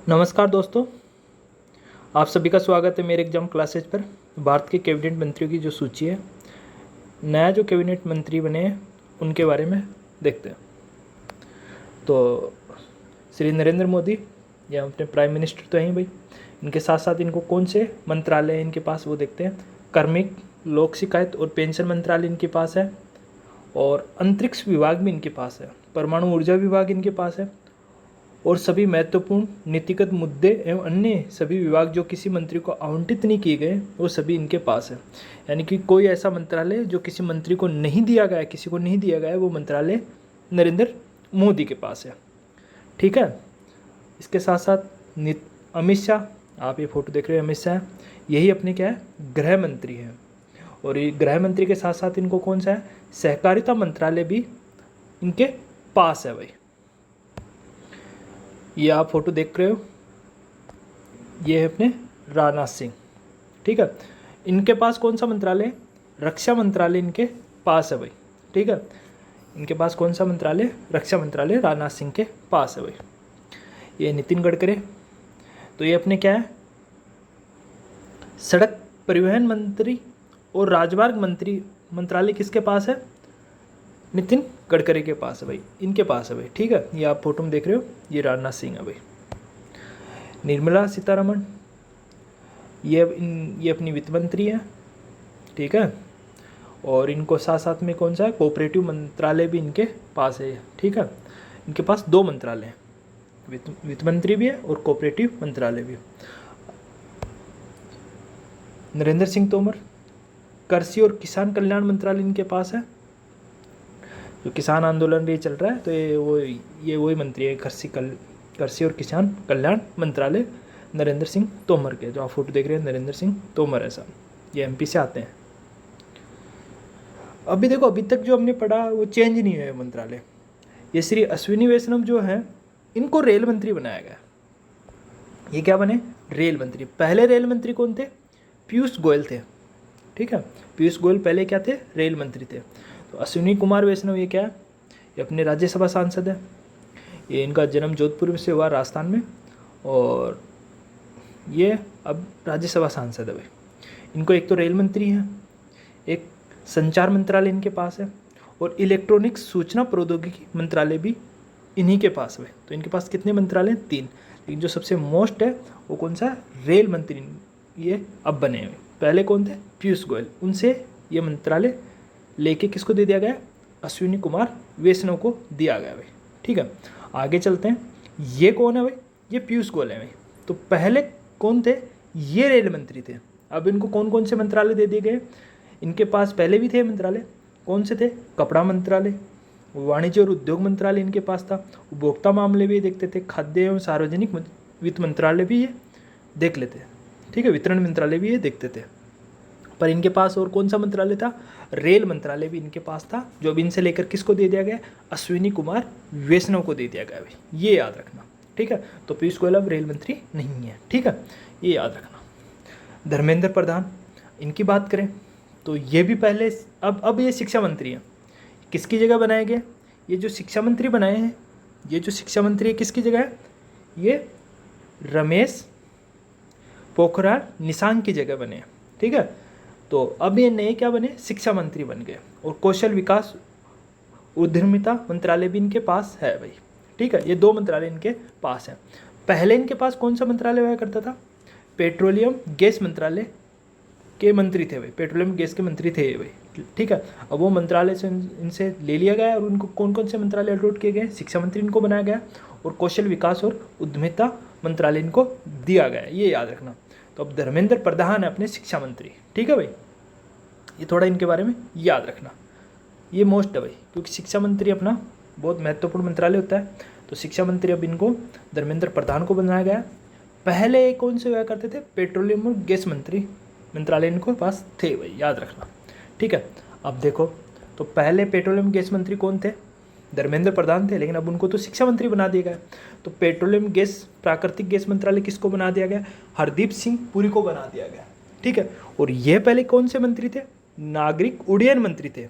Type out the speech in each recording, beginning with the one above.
नमस्कार दोस्तों, आप सभी का स्वागत है मेरे एग्जाम क्लासेज पर। भारत के कैबिनेट मंत्रियों की जो सूची है, नया जो कैबिनेट मंत्री बने हैं उनके बारे में देखते हैं। तो श्री नरेंद्र मोदी, ये अपने प्राइम मिनिस्टर तो हैं भाई, इनके साथ साथ इनको कौन से मंत्रालय हैं इनके पास वो देखते हैं। कार्मिक, लोक शिकायत और पेंशन मंत्रालय इनके पास है, और अंतरिक्ष विभाग भी इनके पास है, परमाणु ऊर्जा विभाग इनके पास है, और सभी महत्वपूर्ण नीतिगत मुद्दे एवं अन्य सभी विभाग जो किसी मंत्री को आवंटित नहीं किए गए वो सभी इनके पास है। यानी कि कोई ऐसा मंत्रालय जो किसी मंत्री को नहीं दिया गया है, किसी को नहीं दिया गया है, वो मंत्रालय नरेंद्र मोदी के पास है। ठीक है। इसके साथ साथ अमित शाह, आप ये फोटो देख रहे हैं, अमित शाह यही अपने क्या है, गृह मंत्री हैं। और ये गृह मंत्री के साथ साथ इनको कौन सा है, सहकारिता मंत्रालय भी इनके पास है भाई। ये आप फोटो देख रहे हो, ये है अपने राजनाथ सिंह। ठीक है। इनके पास कौन सा मंत्रालय है, रक्षा मंत्रालय इनके पास है भाई। ठीक है। इनके पास कौन सा मंत्रालय, रक्षा मंत्रालय राजनाथ सिंह के पास है भाई। ये नितिन गडकरी, तो ये अपने क्या है, सड़क परिवहन मंत्री और राजमार्ग मंत्री मंत्रालय किसके पास है, नितिन गडकरी के पास है भाई, इनके पास है भाई। ठीक है। ये आप फोटो में देख रहे हो, ये राजनाथ सिंह है भाई। निर्मला सीतारमण, ये अपनी वित्त मंत्री है। ठीक है। और इनको साथ साथ में कौन सा है, कोऑपरेटिव मंत्रालय भी इनके पास है। ठीक है। इनके पास दो मंत्रालय हैं, वित्त मंत्री भी है और कोऑपरेटिव मंत्रालय भी है। नरेंद्र सिंह तोमर, कृषि और किसान कल्याण मंत्रालय इनके पास है। जो किसान आंदोलन ये चल रहा है, तो ये वही मंत्री है, कृषि और किसान कल्याण मंत्रालय नरेंद्र सिंह तोमर के। जो आप फोटो देख रहे हैं, नरेंद्र सिंह तोमर है साहब, ये एमपी से आते हैं। अभी देखो, अभी तक जो हमने पढ़ा वो चेंज नहीं हुआ मंत्रालय। ये श्री अश्विनी वैष्णव जो है, इनको रेल मंत्री बनाया गया। ये क्या बने, रेल मंत्री। पहले रेल मंत्री कौन थे, पीयूष गोयल थे। ठीक है। पीयूष गोयल पहले क्या थे, रेल मंत्री थे। तो अश्विनी कुमार वैष्णव ये क्या है, ये अपने राज्यसभा सांसद है। ये इनका जन्म जोधपुर से हुआ, राजस्थान में, और ये अब राज्यसभा सांसद है भाई। इनको एक तो रेल मंत्री है, एक संचार मंत्रालय इनके पास है, और इलेक्ट्रॉनिक सूचना प्रौद्योगिकी मंत्रालय भी इन्हीं के पास है। तो इनके पास कितने मंत्रालय हैं, 3। लेकिन जो सबसे मोस्ट है वो कौन सा, रेल मंत्री ये अब बने हुए। पहले कौन थे, पीयूष गोयल, उनसे ये मंत्रालय लेके किसको दे दिया गया, अश्विनी कुमार वैष्णव को दिया गया भाई। ठीक है। आगे चलते हैं। ये कौन है भाई, ये पीयूष गोयल है भाई। तो पहले कौन थे, ये रेल मंत्री थे। अब इनको कौन कौन से मंत्रालय दे दिए गए, इनके पास पहले भी थे मंत्रालय, कौन से थे, कपड़ा मंत्रालय, वाणिज्य और उद्योग मंत्रालय इनके पास था, उपभोक्ता मामले भी देखते थे, खाद्य एवं सार्वजनिक वित्त मंत्रालय भी ये देख लेते। ठीक है। वितरण मंत्रालय भी ये देखते थे। पर इनके पास और कौन सा मंत्रालय था, रेल मंत्रालय भी इनके पास था, जो अब इनसे लेकर किसको दे दिया गया, अश्विनी कुमार वैष्णव को दे दिया गया भाई। ये याद रखना। ठीक है। तो पीयूष गोयल अब रेल मंत्री नहीं है। ठीक है, ये याद रखना। धर्मेंद्र प्रधान, इनकी बात करें तो ये भी पहले, अब ये शिक्षा मंत्री हैं। किसकी जगह बनाए गए, ये जो शिक्षा मंत्री बनाए हैं, ये जो शिक्षा मंत्री है किसकी जगह है, ये रमेश पोखरियाल निशंक की जगह बने हैं। ठीक है। तो अब ये नए क्या बने, शिक्षा मंत्री बन गए। और कौशल विकास उद्यमिता मंत्रालय भी इनके पास है भाई। ठीक है। ये 2 मंत्रालय इनके पास है। पहले इनके पास कौन सा मंत्रालय हुआ करता था, पेट्रोलियम गैस मंत्रालय के मंत्री थे भाई, पेट्रोलियम गैस के मंत्री थे ये भाई। ठीक है। अब वो मंत्रालय से इनसे ले लिया गया, और उनको कौन कौन से मंत्रालय अलॉट किए गए, शिक्षा मंत्री इनको बनाया गया, और कौशल विकास और उद्यमिता मंत्रालय इनको दिया गया, ये याद रखना। तो अब धर्मेंद्र प्रधान है अपने शिक्षा मंत्री। ठीक है भाई, ये थोड़ा इनके बारे में याद रखना, ये मोस्ट है भाई, क्योंकि शिक्षा मंत्री अपना बहुत महत्वपूर्ण मंत्रालय होता है। तो शिक्षा मंत्री अब इनको धर्मेंद्र प्रधान को बनाया गया। पहले कौन से हुआ करते थे, पेट्रोलियम और गैस मंत्रालय इनको पास थे भाई, याद रखना। ठीक है। अब देखो, तो पहले पेट्रोलियम गैस मंत्री कौन थे, धर्मेंद्र प्रधान थे, लेकिन अब उनको तो शिक्षा मंत्री बना दिया गया। तो पेट्रोलियम गैस, प्राकृतिक गैस मंत्रालय किसको बना दिया गया, हरदीप सिंह पुरी को बना दिया गया। ठीक है। और ये पहले कौन से मंत्री थे, नागरिक उड्डयन मंत्री थे।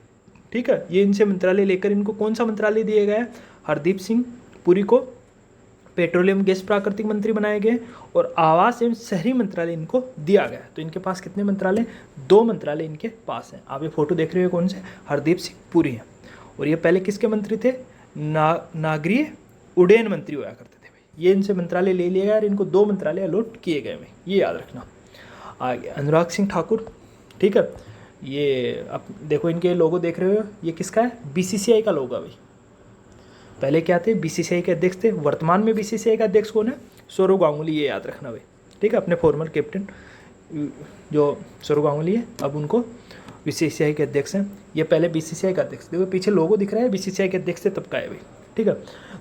ठीक है। ये इनसे मंत्रालय लेकर इनको कौन सा मंत्रालय दिया गया है, हरदीप सिंह पुरी को पेट्रोलियम गैस प्राकृतिक मंत्री बनाए गए और आवास एवं शहरी मंत्रालय इनको दिया गया। तो इनके पास कितने मंत्रालय? 2 मंत्रालय इनके पास हैं। आप ये फोटो देख रहे हो कौन से? हरदीप सिंह पुरी हैं। और ये पहले किसके मंत्री थे? नागरिक उड्डयन मंत्री हुआ करते थे भाई। ये इनसे मंत्रालय ले लिया गया और इनको 2 मंत्रालय अलॉट किए गए भाई, ये याद रखना। आगे अनुराग सिंह ठाकुर, ठीक है। ये अब देखो इनके लोगो देख रहे हो, ये किसका है? बीसीसीआई का लोगो है भाई। पहले क्या थे? बीसीसीआई के अध्यक्ष थे। वर्तमान में बीसीसीआई का अध्यक्ष कौन है? सौरव गांगुली, ये याद रखना भाई, ठीक है। अपने फॉर्मर कैप्टन जो सौरव गांगुली है, अब उनको बीसीसीआई के अध्यक्ष हैं। ये पहले बीसीसीआई का अध्यक्ष, देखो पीछे लोगो दिख रहा है, बीसीसीआई के अध्यक्ष से तब का है भाई, ठीक है।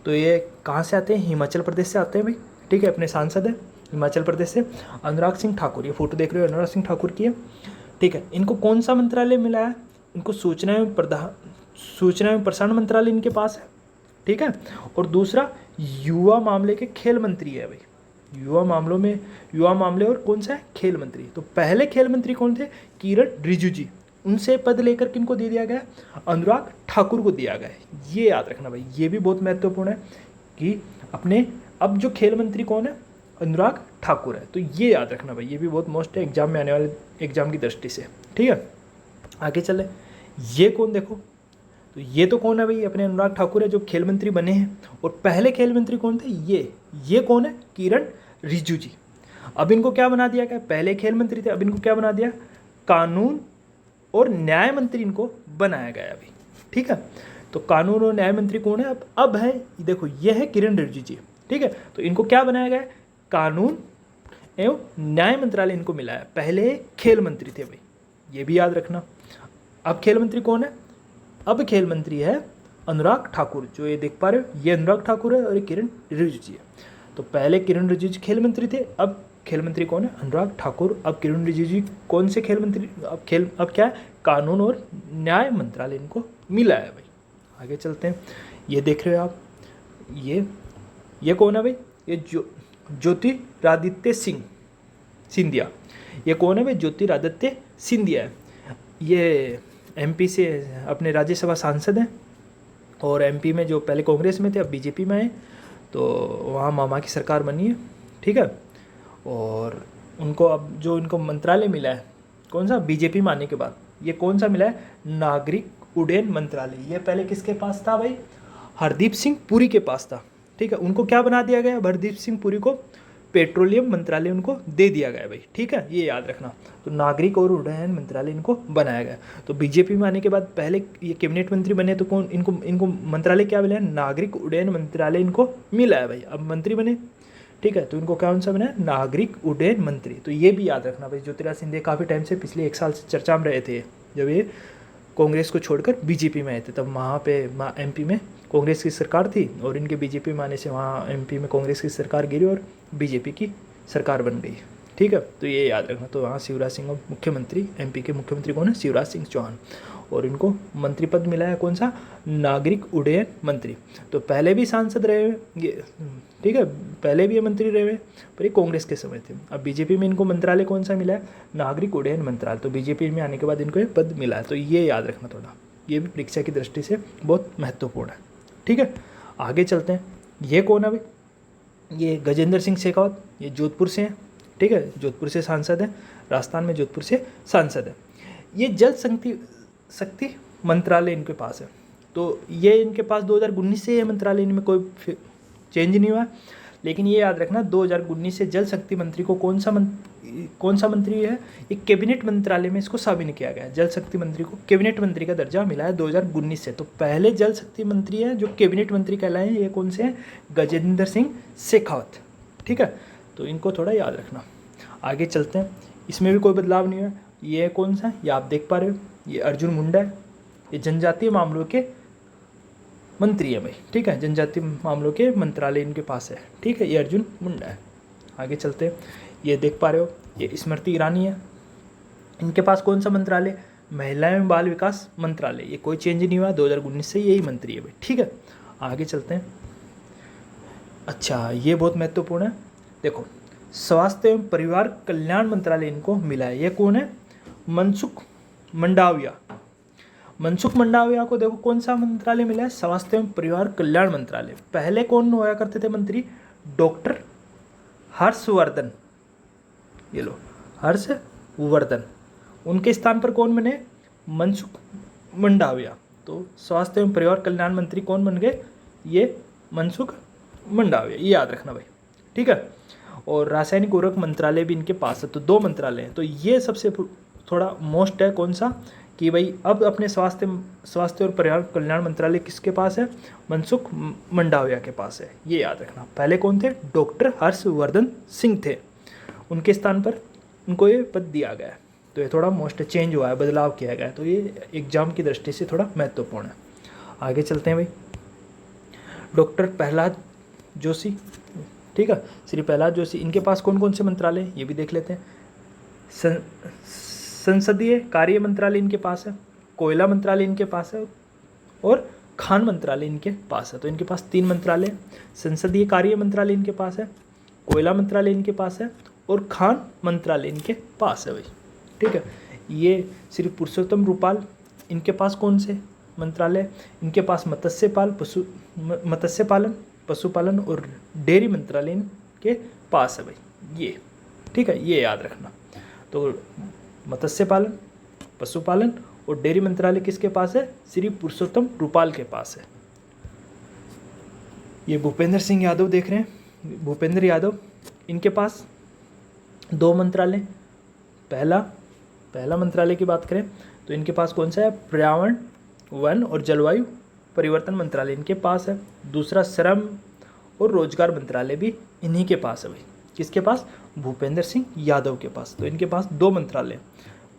तो ये कहाँ से आते हैं? हिमाचल प्रदेश से आते हैं भाई, ठीक है। अपने सांसद हैं हिमाचल प्रदेश से। अनुराग सिंह ठाकुर, ये फोटो देख रहे हो अनुराग सिंह ठाकुर की है, ठीक है। इनको कौन सा मंत्रालय मिला है? इनको सूचना एवं प्रसारण मंत्रालय इनके पास है, ठीक है। और दूसरा युवा मामले के खेल मंत्री है भाई, युवा मामले और कौन सा है? खेल मंत्री। तो पहले खेल मंत्री कौन थे? किरण रिजिजू जी। उनसे पद लेकर किनको दे दिया गया? अनुराग ठाकुर को दिया गया है। ये याद रखना भाई, ये भी बहुत महत्वपूर्ण है कि अपने अब जो खेल मंत्री कौन है? अनुराग ठाकुर है। तो ये याद रखना भाई, ये भी बहुत मोस्ट है एग्जाम में आने वाले एग्जाम की दृष्टि से, ठीक है। आगे चले, ये कौन? देखो तो ये तो कौन है भाई? अपने अनुराग ठाकुर है जो खेल मंत्री बने हैं। और पहले खेल मंत्री कौन थे? ये कौन है? किरण रिजिजू जी। अब इनको क्या बना दिया गया? पहले खेल मंत्री थे, अब इनको क्या बना दिया? कानून और न्याय मंत्री इनको बनाया गया अभी, ठीक है। तो कानून और न्याय मंत्री कौन है? अब है, देखो ये है किरण रिजिजू जी, ठीक है। तो इनको क्या बनाया गया? कानून एवं न्याय मंत्रालय इनको मिला है। पहले खेल मंत्री थे भाई, ये भी याद रखना। अब खेल मंत्री कौन है? अब खेल मंत्री है अनुराग ठाकुर, जो ये देख पा रहे हो, ये अनुराग ठाकुर है और ये किरण रिजिजू जी है। तो पहले किरण रिजिजू खेल मंत्री थे, अब खेल मंत्री कौन है? अनुराग ठाकुर। अब किरण रिजिजू कौन से खेल मंत्री? अब क्या है? कानून और न्याय मंत्रालय इनको मिला है भाई। आगे चलते हैं, ये देख रहे हो आप, ये कौन है भाई? ये ज्योतिरादित्य सिंधिया। ये कौन है भाई? ज्योतिरादित्य सिंधिया है। ये एमपी से अपने राज्यसभा सांसद हैं और एमपी में जो पहले कांग्रेस में थे अब बीजेपी में आए, तो वहाँ मामा की सरकार बनी है, ठीक है। और उनको अब जो इनको मंत्रालय मिला है कौन सा? बीजेपी में आने के बाद ये कौन सा मिला है? नागरिक उड्डयन मंत्रालय। ये पहले किसके पास था भाई? हरदीप सिंह पुरी के पास था, ठीक है। उनको क्या बना दिया गया? हरदीप सिंह पुरी को पेट्रोलियम मंत्रालय उनको दे दिया गया भाई, ठीक है, ये याद रखना। तो नागरिक और उड्डयन मंत्रालय इनको बनाया गया। तो बीजेपी में आने के बाद पहले ये कैबिनेट मंत्री बने, तो कौन इनको मंत्रालय क्या मिला है? नागरिक उड्डयन मंत्रालय इनको मिला है भाई। अब मंत्री बने, ठीक है, तो इनको कौन सा बना है? नागरिक उड्डयन मंत्री। तो ये भी याद रखना भाई। ज्योतिरादित्य सिंधिया काफ़ी टाइम से, पिछले 1 साल से चर्चा में रहे थे, जब ये कांग्रेस को छोड़कर बीजेपी में आए थे, तब वहाँ पे एमपी में कांग्रेस की सरकार थी और इनके बीजेपी में आने से वहाँ एमपी में कांग्रेस की सरकार गिरी और बीजेपी की सरकार बन गई, ठीक है। तो ये याद रखना। तो वहाँ शिवराज सिंह मुख्यमंत्री, एमपी के मुख्यमंत्री कौन है? शिवराज सिंह चौहान। और इनको मंत्री पद मिला है कौन सा? नागरिक उड्डयन मंत्री। तो पहले भी सांसद रहे हुए ये, ठीक है, पहले भी ये मंत्री रहे हुए, पर ये कांग्रेस के समय थे। अब बीजेपी में इनको मंत्रालय कौन सा मिला है? नागरिक उड्डयन मंत्रालय। तो बीजेपी में आने के बाद इनको ये पद मिला है। तो ये याद रखना थोड़ा, ये भी परीक्षा की दृष्टि से बहुत महत्वपूर्ण है, ठीक है। आगे चलते हैं, ये कौन है भाई? ये गजेंद्र सिंह शेखावत, ये जोधपुर से हैं, ठीक है, जोधपुर से सांसद हैं, राजस्थान में जोधपुर से सांसद हैं। ये जल शक्ति मंत्रालय इनके पास है। तो ये इनके पास 2019 से ये मंत्रालय, इनमें कोई चेंज नहीं हुआ है। लेकिन ये याद रखना 2019 से जल शक्ति मंत्री को कौन सा मंत्री है? ये कैबिनेट मंत्रालय में इसको शामिल किया गया है। जल शक्ति मंत्री को कैबिनेट मंत्री का दर्जा मिला है 2019 से। तो पहले जल शक्ति मंत्री है जो कैबिनेट मंत्री कहलाए, ये कौन से हैं? गजेंद्र सिंह शेखावत, ठीक है। तो इनको थोड़ा याद रखना। आगे चलते हैं, इसमें भी कोई बदलाव नहीं है। ये कौन सा है? ये आप देख पा रहे हो, ये अर्जुन मुंडा है। ये जनजातीय मामलों के मंत्री है भाई, ठीक है, जनजातीय मामलों के मंत्रालय इनके पास है, ठीक है, ये अर्जुन मुंडा है। आगे चलते हैं, ये देख पा रहे हो, ये स्मृति ईरानी है। इनके पास कौन सा मंत्रालय? महिला एवं बाल विकास मंत्रालय। ये कोई चेंज नहीं हुआ, 2019 से यही मंत्री है भाई, ठीक है। आगे चलते हैं। अच्छा, ये बहुत महत्वपूर्ण है, देखो, स्वास्थ्य एवं परिवार कल्याण मंत्रालय इनको मिला है। ये कौन है? मनसुख मंडाविया को देखो कौन सा मंत्रालय मिला है? स्वास्थ्य एवं परिवार कल्याण मंत्रालय। पहले कौन हुआ करते थे मंत्री? डॉक्टर हर्षवर्धन, ये लो हर्षवर्धन। उनके स्थान पर कौन बने? मनसुख मंडाविया। तो स्वास्थ्य एवं परिवार कल्याण मंत्री कौन बन गए? ये मनसुख मंडाविया, ये याद रखना भाई, ठीक है। और रासायनिक उर्वरक मंत्रालय भी इनके पास है, तो 2 मंत्रालय हैं। तो ये सबसे थोड़ा मोस्ट है कौन सा, कि भाई अब अपने स्वास्थ्य और परिवार कल्याण मंत्रालय किसके पास है? मनसुख मंडाविया के पास है, ये याद रखना। पहले कौन थे? डॉक्टर हर्षवर्धन सिंह थे, उनके स्थान पर उनको ये पद दिया गया है। तो ये थोड़ा मोस्ट चेंज हुआ है, बदलाव किया गया है, तो ये एग्जाम की दृष्टि से थोड़ा महत्वपूर्ण है। आगे चलते हैं भाई। डॉक्टर प्रहलाद जोशी, ठीक है, श्री प्रहलाद जोशी, इनके पास कौन कौन से मंत्रालय हैं ये भी देख लेते हैं। संसदीय कार्य मंत्रालय इनके पास है, कोयला मंत्रालय इनके पास है, और खान मंत्रालय इनके पास है। तो इनके पास 3 मंत्रालय हैं। संसदीय कार्य मंत्रालय इनके पास है, कोयला मंत्रालय इनके पास है, और खान मंत्रालय इनके पास है भाई, ठीक है। ये श्री पुरुषोत्तम रूपाल, इनके पास कौन से मंत्रालय? इनके पास मत्स्य पालन, पशुपालन और डेयरी मंत्रालय इनके पास है भाई, ये, ठीक है, ये याद रखना। तो मत्स्य पालन, पशुपालन और डेयरी मंत्रालय किसके पास है? श्री पुरुषोत्तम रूपाल के पास है। ये भूपेंद्र सिंह यादव देख रहे हैं, भूपेंद्र यादव, इनके पास 2 मंत्रालय। पहला मंत्रालय की बात करें तो इनके पास कौन सा है? पर्यावरण, वन और जलवायु परिवर्तन मंत्रालय इनके पास है। दूसरा श्रम और रोजगार मंत्रालय भी इन्हीं के पास है भाई, किसके पास? भूपेंद्र सिंह यादव के पास। तो इनके पास 2 मंत्रालय,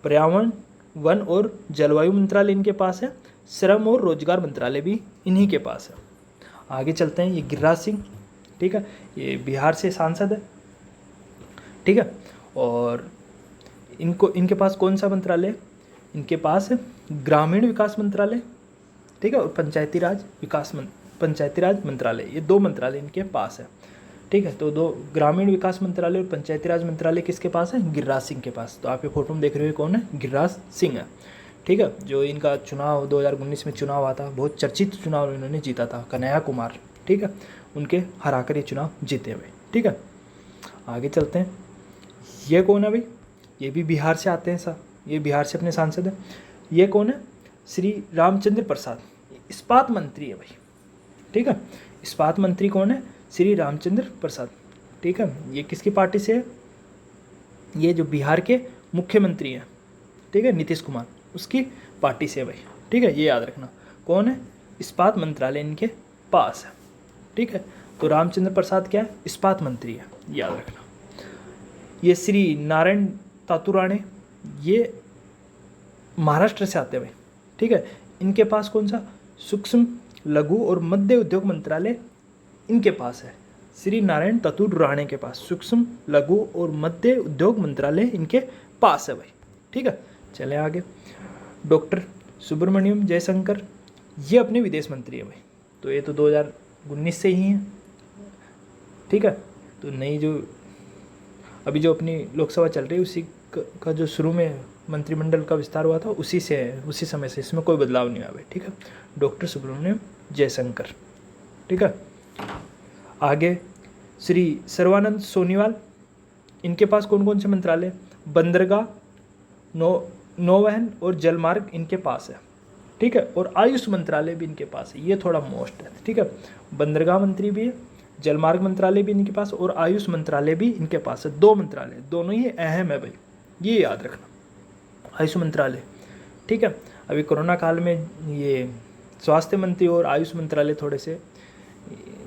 पर्यावरण, वन और जलवायु मंत्रालय इनके पास है, श्रम और रोजगार मंत्रालय भी इन्हीं के पास है। आगे चलते हैं। ये गिरिराज सिंह, ठीक है, ये बिहार से सांसद है, ठीक है। और इनके पास कौन सा मंत्रालय? इनके पास ग्रामीण विकास मंत्रालय, ठीक है, और पंचायती राज मंत्रालय, ये 2 मंत्रालय इनके पास है, ठीक है। तो 2 ग्रामीण विकास मंत्रालय और पंचायती राज मंत्रालय किसके पास है? गिरिराज सिंह के पास। तो आप ये फोटो में देख रहे हो कौन है? गिरिराज सिंह है, ठीक है। जो इनका चुनाव 2019 में चुनाव हुआ था, बहुत चर्चित चुनाव इन्होंने जीता था, कन्हैया कुमार, ठीक है, उनके हराकर ये चुनाव जीते हुए, ठीक है। आगे चलते हैं। ये कौन है भाई? ये भी बिहार से आते हैं सर, ये बिहार से अपने सांसद हैं। ये कौन है? श्री रामचंद्र प्रसाद, इस्पात मंत्री है भाई, ठीक है। इस्पात मंत्री कौन है? श्री रामचंद्र प्रसाद, ठीक है। ये किसकी पार्टी से है? ये जो बिहार के मुख्यमंत्री हैं, ठीक है, नीतीश कुमार, उसकी पार्टी से है भाई, ठीक है, ये याद रखना। कौन है? इस्पात मंत्रालय इनके पास है, ठीक है। तो रामचंद्र प्रसाद क्या है? इस्पात मंत्री है, याद रखना। ये श्री नारायण तातुराणे, ये महाराष्ट्र से आते हैं भाई, ठीक है। इनके पास कौन सा? सूक्ष्म लघु और मध्य उद्योग मंत्रालय इनके पास है, श्री नारायण तातुराणे के पास सूक्ष्म लघु और मध्य उद्योग मंत्रालय इनके पास है भाई, ठीक है। चले आगे। डॉक्टर सुब्रमण्यम जयशंकर, ये अपने विदेश मंत्री है भाई, तो ये तो 2019 से ही हैं, ठीक है। तो नई जो अभी जो अपनी लोकसभा चल रही है उसी का जो शुरू में मंत्रिमंडल का विस्तार हुआ था उसी से है, उसी समय से, इसमें कोई बदलाव नहीं हुआ भाई, ठीक है। डॉक्टर सुब्रमण्यम जयशंकर, ठीक है। आगे श्री सर्वानंद सोनीवाल, इनके पास कौन कौन से मंत्रालय? बंदरगाह, नौवहन और जलमार्ग इनके पास है, ठीक है। और आयुष मंत्रालय भी इनके पास है, ये थोड़ा मोस्ट है, ठीक है। बंदरगाह मंत्री भी है, जलमार्ग मंत्रालय भी इनके पास और आयुष मंत्रालय भी इनके पास है। 2 मंत्रालय, दोनों ही अहम है भाई, ये याद रखना। आयुष मंत्रालय, ठीक है। अभी कोरोना काल में ये स्वास्थ्य मंत्री और आयुष मंत्रालय थोड़े से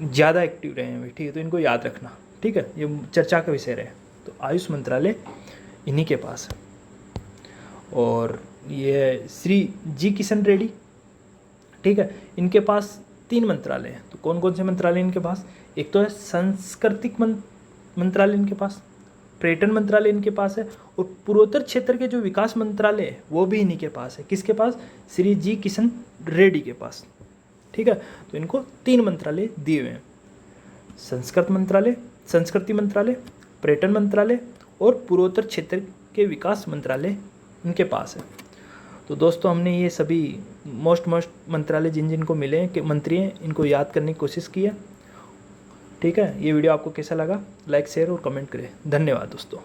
ज़्यादा एक्टिव रहे हैं भाई, ठीक है, तो इनको याद रखना, ठीक है, ये चर्चा का विषय रहे। तो आयुष मंत्रालय इन्हीं के पास है। और ये श्री जी किशन रेड्डी, ठीक है, इनके पास 3 मंत्रालय हैं। तो कौन कौन से मंत्रालय इनके पास? एक तो है सांस्कृतिक मंत्रालय इनके पास, पर्यटन मंत्रालय इनके पास है, और पूर्वोत्तर क्षेत्र के जो विकास मंत्रालय है वो भी इन्हीं के पास है। किसके पास? श्री जी किशन रेड्डी के पास, ठीक है। तो इनको 3 मंत्रालय दिए हुए हैं, संस्कृति मंत्रालय, पर्यटन मंत्रालय और पूर्वोत्तर क्षेत्र के विकास मंत्रालय इनके पास है। तो दोस्तों हमने ये सभी मोस्ट मंत्रालय जिनको मिले हैं कि मंत्री हैं, इनको याद करने की कोशिश की है। ठीक है, ये वीडियो आपको कैसा लगा, लाइक शेयर और कमेंट करें। धन्यवाद दोस्तों।